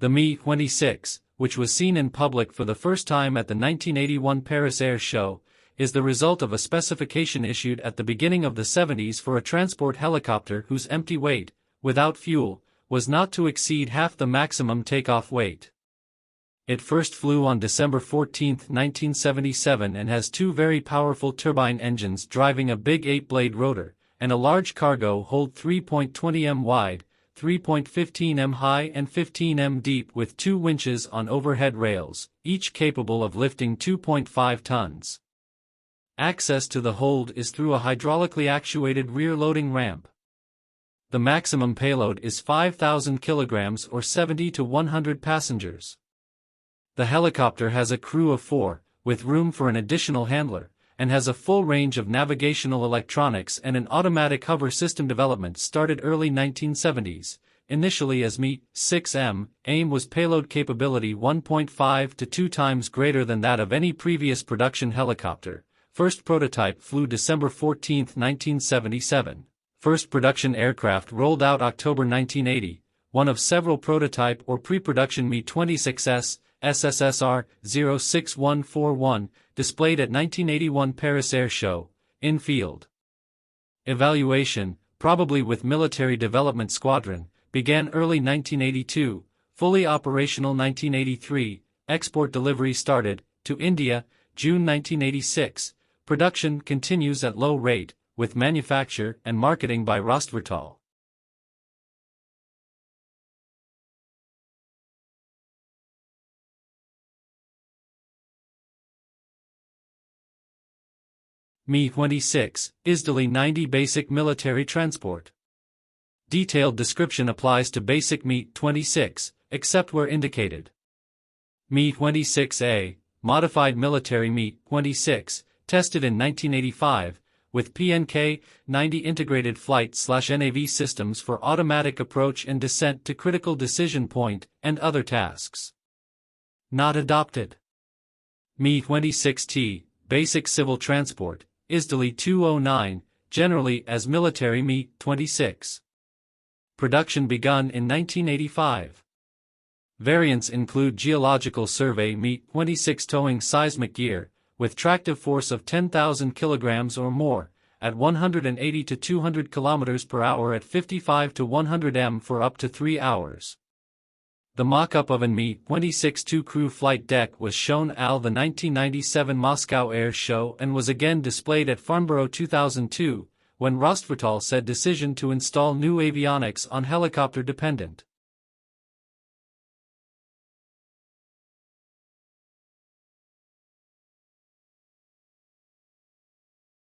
The Mi-6, which was seen in public for the first time at the 1981 Paris Air Show, is the result of a specification issued at the beginning of the 70s for a transport helicopter whose empty weight, without fuel, was not to exceed half the maximum takeoff weight. It first flew on December 14, 1977 and has two very powerful turbine engines driving a big 8-blade rotor, and a large cargo hold 3.20 m wide, 3.15 m high and 15 m deep with two winches on overhead rails, each capable of lifting 2.5 tons. Access to the hold is through a hydraulically actuated rear loading ramp. The maximum payload is 5,000 kilograms or 70 to 100 passengers. The helicopter has a crew of 4, with room for an additional handler, and has a full range of navigational electronics and an automatic hover system. Development started early 1970s, initially as Mi-6M. Aim was payload capability 1.5 to 2 times greater than that of any previous production helicopter. First prototype flew December 14, 1977. First production aircraft rolled out October 1980, one of several prototype or pre-production Mi-26S, SSSR 06141, displayed at 1981 Paris Air Show, in field. Evaluation, probably with Military Development Squadron, began early 1982, fully operational 1983, export delivery started, to India, June 1986, production continues at low rate, with manufacture and marketing by Rostvertal. Mi-6, ISDALI 90 Basic Military Transport. Detailed description applies to basic Mi-26, except where indicated. Mi-26A, Modified Military Mi-26, tested in 1985, with PNK-90 integrated flight/NAV systems for automatic approach and descent to critical decision point and other tasks. Not adopted. Mi-26T, Basic Civil Transport, ISDALI 209, generally as military Mi-26. Production begun in 1985. Variants include Geological Survey Mi-26 towing seismic gear, with tractive force of 10,000 kilograms or more, at 180 to 200 kilometers per hour at 55 to 100 m for up to 3 hours. The mock-up of an Mi-26 two-crew flight deck was shown at the 1997 Moscow Air Show and was again displayed at Farnborough 2002, when Rostvertal said decision to install new avionics on helicopter dependent.